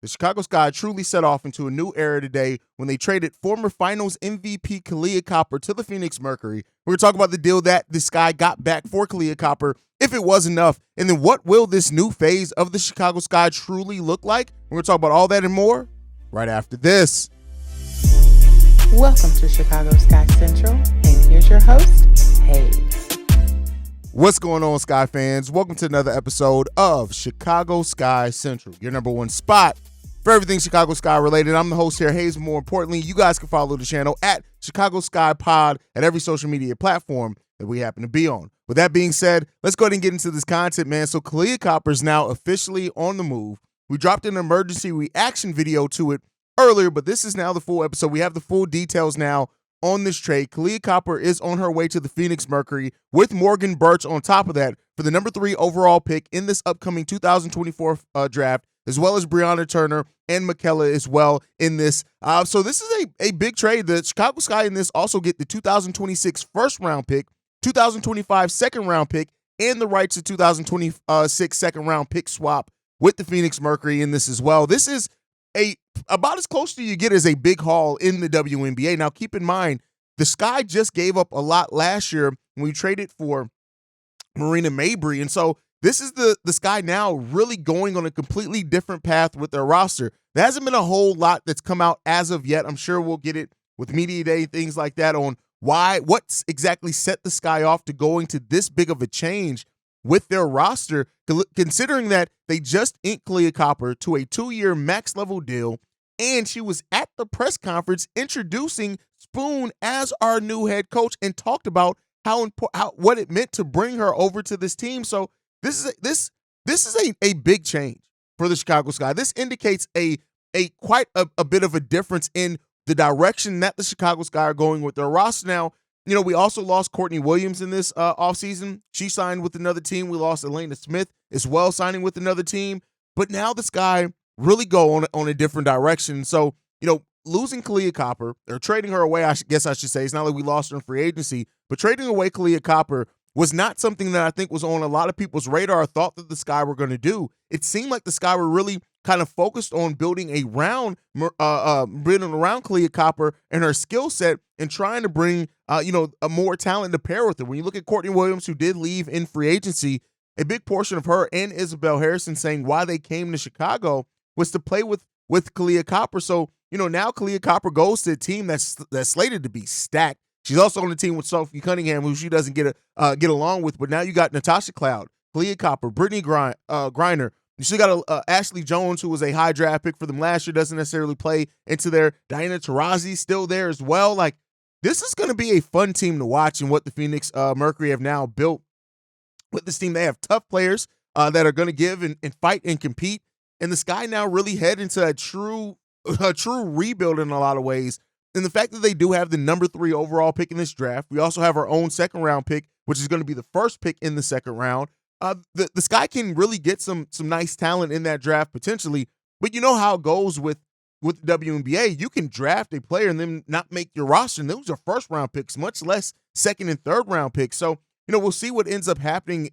The Chicago Sky truly set off into a new era today when they traded former Finals MVP Kahleah Copper to the Phoenix Mercury. We're going to talk about the deal that the Sky got back for Kahleah Copper, if it was enough, and then what will this new phase of the Chicago Sky truly look like? We're going to talk about all that and more right after this. Welcome to Chicago Sky Central, and here's your host, Haize. What's going on, Sky fans? Welcome to another episode of Chicago Sky Central, your number one spot for everything Chicago Sky related. I'm the host here, Haize. More importantly, you guys can follow the channel at Chicago Sky Pod at every social media platform that we happen to be on. With that being said, let's go ahead and get into this content, man. So Kahleah Copper is now officially on the move. We dropped an emergency reaction video to it earlier, but this is now the full episode. We have the full details now on this trade. Kahleah Copper is on her way to the Phoenix Mercury with Morgan Birch on top of that for the number 3 overall pick in this upcoming 2024 draft, as well as Brianna Turner and Michaela as well in this. So this is a big trade. The Chicago Sky in this also get the 2026 first round pick, 2025 second round pick, and the rights to 2026 second round pick swap with the Phoenix Mercury in this as well. This is about as close to you get as a big haul in the WNBA. Now, keep in mind, the Sky just gave up a lot last year when we traded for Marina Mabrey, and so this is the Sky now really going on a completely different path with their roster. There hasn't been a whole lot that's come out as of yet. I'm sure we'll get it with Media Day, things like that, on what's exactly set the Sky off to going to this big of a change with their roster, considering that they just inked Kahleah Copper to a 2-year max level deal, and she was at the press conference introducing Spoon as our new head coach and talked about what it meant to bring her over to this team. So this is a big change for the Chicago Sky. This indicates quite a bit of a difference in the direction that the Chicago Sky are going with their roster. Now, you know, we also lost Courtney Williams in this offseason. She signed with another team. We lost Elena Smith as well, signing with another team. But now the Sky really go on a different direction. So, you know, losing Kahleah Copper, or trading her away, I guess I should say. It's not like we lost her in free agency, but trading away Kahleah Copper was not something that I think was on a lot of people's radar or thought that the Sky were going to do. It seemed like the Sky were really kind of focused on building around Kahleah Copper and her skill set, and trying to bring a more talent to pair with her. When you look at Courtney Williams, who did leave in free agency, a big portion of her and Isabel Harrison saying why they came to Chicago was to play with Kahleah Copper. So, you know, now Kahleah Copper goes to a team that's slated to be stacked. She's also on the team with Sophie Cunningham, who she doesn't get along with. But now you got Natasha Cloud, Kahleah Copper, Brittany Griner. You still got Ashley Jones, who was a high draft pick for them last year, doesn't necessarily play into their. Diana Taurasi still there as well. Like, this is going to be a fun team to watch, and what the Phoenix Mercury have now built with this team. They have tough players that are going to give and fight and compete. And the Sky now really head into a true rebuild in a lot of ways. And the fact that they do have the number 3 overall pick in this draft, we also have our own second round pick, which is going to be the first pick in the second round. The Sky can really get some nice talent in that draft potentially. But you know how it goes with the WNBA. You can draft a player and then not make your roster, and those are first round picks, much less second and third round picks. So, you know, we'll see what ends up happening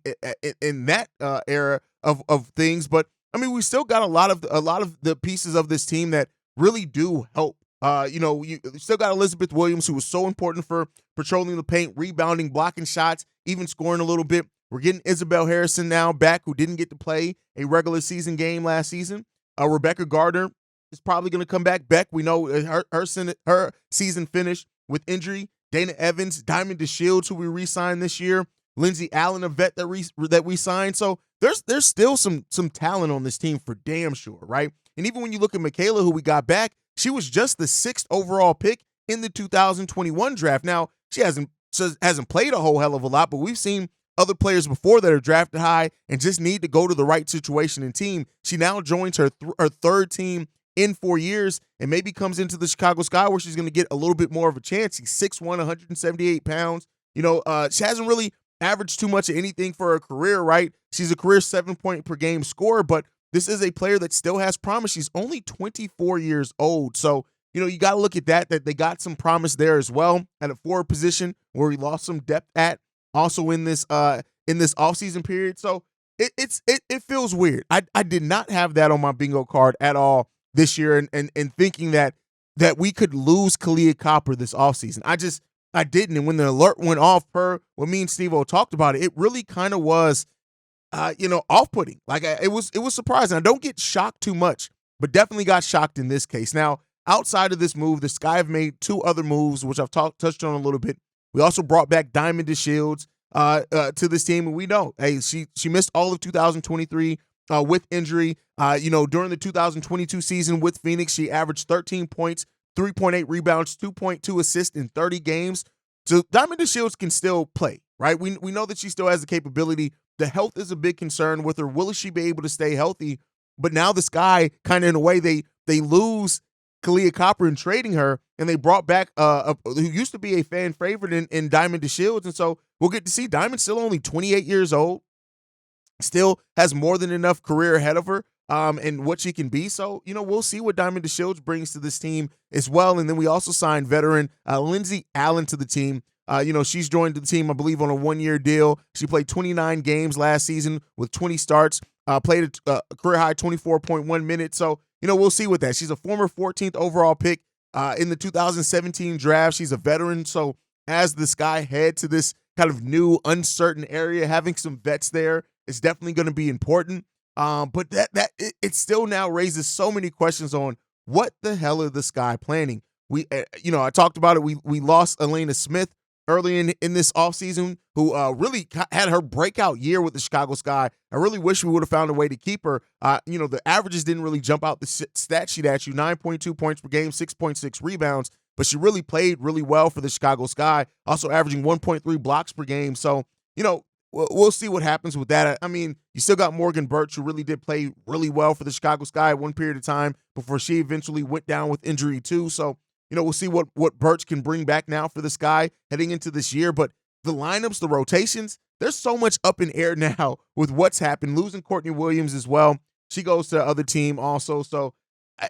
in that era of things. But I mean, we still got a lot of the pieces of this team that really do help. You still got Elizabeth Williams, who was so important for patrolling the paint, rebounding, blocking shots, even scoring a little bit. We're getting Isabel Harrison now back, who didn't get to play a regular season game last season. Rebecca Gardner is probably going to come back. Beck, we know her season finished with injury. Dana Evans, Diamond DeShields, who we re-signed this year. Lindsay Allen, a vet that we signed. So there's still some talent on this team for damn sure, right? And even when you look at Michaela, who we got back, she was just the 6th overall pick in the 2021 draft. Now, she hasn't played a whole hell of a lot, but we've seen other players before that are drafted high and just need to go to the right situation and team. She now joins her third team in 4 years and maybe comes into the Chicago Sky, where she's going to get a little bit more of a chance. She's 6'1", 178 pounds. You know, she hasn't really averaged too much of anything for her career, right? She's a career 7-point per game scorer, but this is a player that still has promise. She's only 24 years old. So, you know, you got to look at that they got some promise there as well at a forward position where we lost some depth at also in this offseason period. So it feels weird. I did not have that on my bingo card at all this year and thinking that we could lose Kahleah Copper this offseason. I didn't. And when the alert went off per what me and Steve-O talked about it really kind of was off-putting. Like it was surprising. I don't get shocked too much, but definitely got shocked in this case. Now, outside of this move, the Sky have made two other moves, which I've touched on a little bit. We also brought back Diamond DeShields to this team, and we know, hey, she missed all of 2023 with injury. During the 2022 season with Phoenix, she averaged 13 points, 3.8 rebounds, 2.2 assists in 30 games. So Diamond DeShields can still play, right? We know that she still has the capability. The health is a big concern with her. Will she be able to stay healthy? But now the Sky, kind of in a way, they lose Kahleah Copper in trading her, and they brought back who used to be a fan favorite in Diamond DeShields. And so we'll get to see Diamond's still only 28 years old, still has more than enough career ahead of her and what she can be. So, we'll see what Diamond DeShields brings to this team as well. And then we also signed veteran Lindsey Allen to the team. She's joined the team, I believe, on a one-year deal. She played 29 games last season with 20 starts, played a career-high 24.1 minutes. So, we'll see with that. She's a former 14th overall pick in the 2017 draft. She's a veteran. So as the Sky head to this kind of new, uncertain area, having some vets there is definitely going to be important. But it still now raises so many questions on what the hell are the Sky planning? I talked about it. We lost Elena Smith early in this offseason, who really had her breakout year with the Chicago Sky. I really wish we would have found a way to keep her. The averages didn't really jump out the stat sheet at you, 9.2 points per game, 6.6 rebounds, but she really played really well for the Chicago Sky, also averaging 1.3 blocks per game. So, we'll see what happens with that. I mean, you still got Morgan Birch, who really did play really well for the Chicago Sky at one period of time before she eventually went down with injury too. So, we'll see what Birch can bring back now for the Sky heading into this year. But the lineups, the rotations, there's so much up in air now with what's happened. Losing Courtney Williams as well. She goes to the other team also. So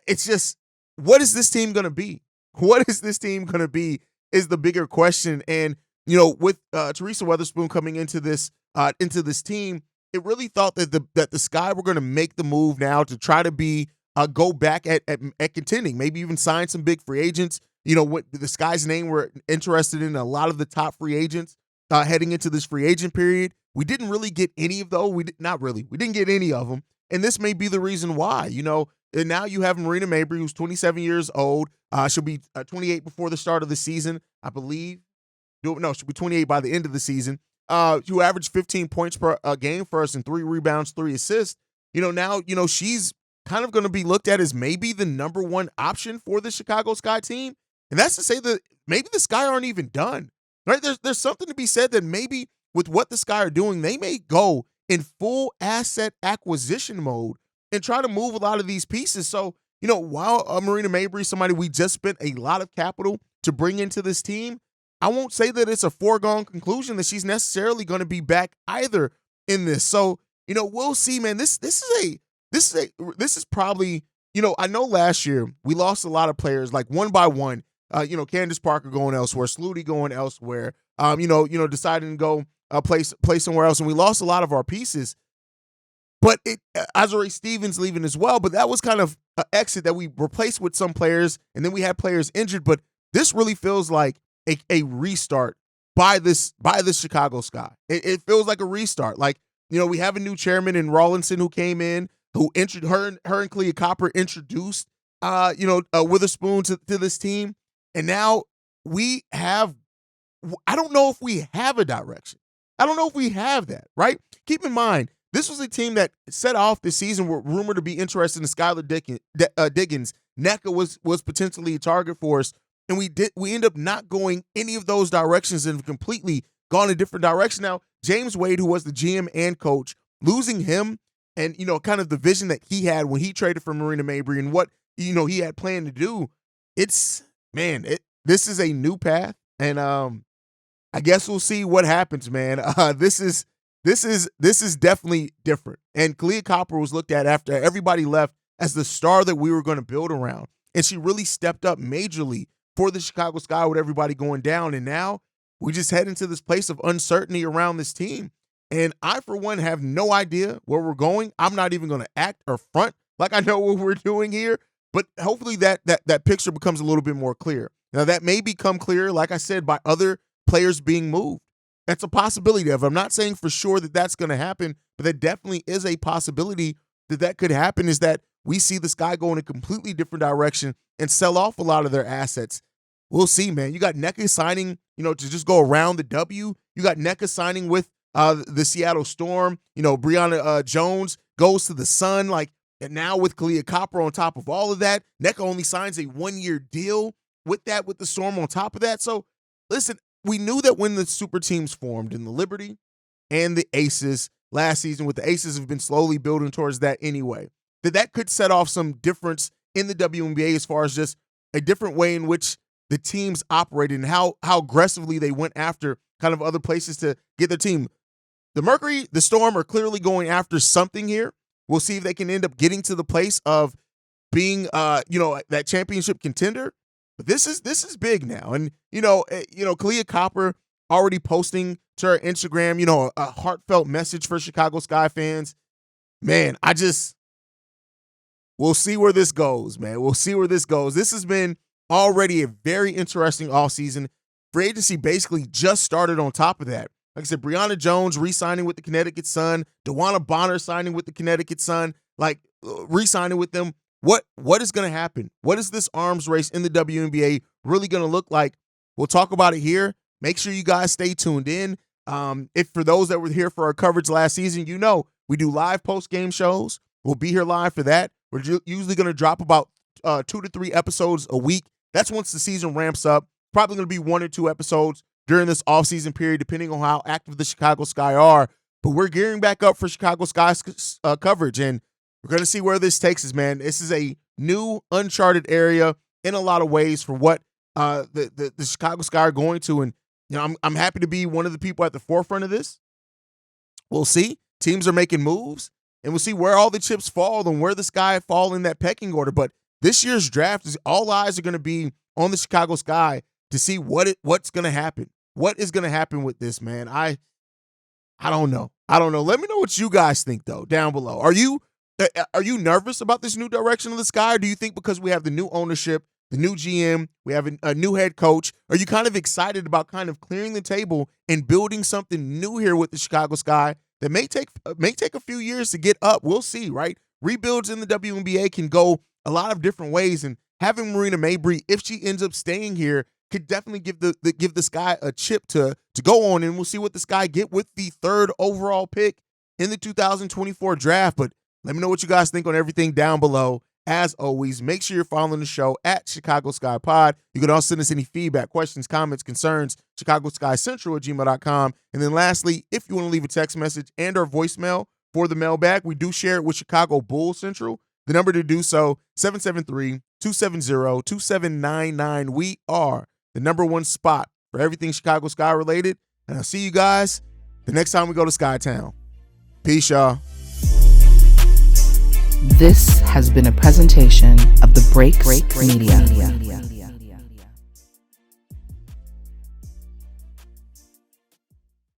it's just, what is this team going to be? What is this team going to be is the bigger question. And, with Teresa Weatherspoon coming into this team, it really thought that the Sky were going to make the move now to try to go back at contending, maybe even sign some big free agents. What the Sky's name we're interested in a lot of the top free agents heading into this free agent period. We didn't really get any of those. We didn't get any of them. And this may be the reason why, and now you have Marina Mabry, who's 27 years old. She'll be 28 before the start of the season, I believe. No, she'll be 28 by the end of the season. Who averaged 15 points per game for us and 3 rebounds, 3 assists. Now, she's kind of going to be looked at as maybe the number one option for the Chicago Sky team. And that's to say that maybe the Sky aren't even done, right? There's something to be said that maybe with what the Sky are doing, they may go in full asset acquisition mode and try to move a lot of these pieces. So, while Marina Mabry is somebody we just spent a lot of capital to bring into this team, I won't say that it's a foregone conclusion that she's necessarily going to be back either in this. So, we'll see, man. This is probably, I know last year we lost a lot of players, like one by one, Candace Parker going elsewhere, Sluty going elsewhere, deciding to go play somewhere else. And we lost a lot of our pieces, but Azurá Stevens leaving as well. But that was kind of an exit that we replaced with some players. And then we had players injured, but this really feels like a restart by this Chicago Sky. It feels like a restart. Like, we have a new chairman in Rawlinson who came in, who her and Kahleah Copper introduced, Witherspoon to this team. And now I don't know if we have a direction. I don't know if we have that, right? Keep in mind, this was a team that set off the season were rumored to be interested in Skylar Diggins. NECA was potentially a target for us. And we end up not going any of those directions and completely gone a different direction. Now, James Wade, who was the GM and coach, losing him and, kind of the vision that he had when he traded for Marina Mabry and what, he had planned to do, this is a new path. And I guess we'll see what happens, man. This is definitely different. And Kahleah Copper was looked at after everybody left as the star that we were going to build around. And she really stepped up majorly for the Chicago Sky with everybody going down. And now we just head into this place of uncertainty around this team. And I, for one, have no idea where we're going. I'm not even going to act or front like I know what we're doing here. But hopefully that picture becomes a little bit more clear. Now, that may become clear, like I said, by other players being moved. That's a possibility of. I'm not saying for sure that that's going to happen, but that definitely is a possibility that could happen, is that we see the Sky go in a completely different direction and sell off a lot of their assets. We'll see, man. You got NECA signing, to just go around the W. You got NECA signing with the Seattle Storm. Brianna Jones goes to the Sun. And now with Kahleah Copper on top of all of that, NECA only signs a 1-year deal with the Storm on top of that. So, listen, we knew that when the super teams formed in the Liberty and the Aces last season, with the Aces have been slowly building towards that anyway, that could set off some difference in the WNBA as far as just a different way in which the teams operated and how aggressively they went after kind of other places to get their team. The Mercury, the Storm are clearly going after something here. We'll see if they can end up getting to the place of being, that championship contender. But this is big now. And, Kahleah Copper already posting to her Instagram, a heartfelt message for Chicago Sky fans. Man, we'll see where this goes, man. We'll see where this goes. This has been already a very interesting offseason. Free agency basically just started on top of that. Like I said, Brianna Jones re-signing with the Connecticut Sun, DeWanna Bonner signing with the Connecticut Sun, re-signing with them. What is going to happen? What is this arms race in the WNBA really going to look like? We'll talk about it here. Make sure you guys stay tuned in. If for those that were here for our coverage last season, we do live post-game shows. We'll be here live for that. We're usually going to drop about 2 to 3 episodes a week. That's once the season ramps up. Probably going to be 1 or 2 episodes during this offseason period, depending on how active the Chicago Sky are. But we're gearing back up for Chicago Sky's coverage, and we're going to see where this takes us, man. This is a new, uncharted area in a lot of ways for what the Chicago Sky are going to. And I'm happy to be one of the people at the forefront of this. We'll see. Teams are making moves, and we'll see where all the chips fall and where the Sky fall in that pecking order. But this year's draft, all eyes are going to be on the Chicago Sky to see what's going to happen. What is going to happen with this, man? I don't know. Let me know what you guys think, though, down below. Are you nervous about this new direction of the Sky? Or do you think because we have the new ownership, the new GM, we have a new head coach, are you kind of excited about kind of clearing the table and building something new here with the Chicago Sky that may take a few years to get up? We'll see, right? Rebuilds in the WNBA can go a lot of different ways, and having Marina Mabrey, if she ends up staying here, could definitely give the Sky a chip to go on, and we'll see what the Sky get with the 3rd overall pick in the 2024 draft. But let me know what you guys think on everything down below. As always, make sure you're following the show at Chicago Sky Pod. You can also send us any feedback, questions, comments, concerns, ChicagoSkyCentral@gmail.com. And then lastly, if you want to leave a text message and or voicemail for the mailbag, we do share it with Chicago Bulls Central. The number to do so, 773-270-2799. We are the #1 spot for everything Chicago Sky related. And I'll see you guys the next time we go to Skytown. Peace, y'all. This has been a presentation of the Break Media.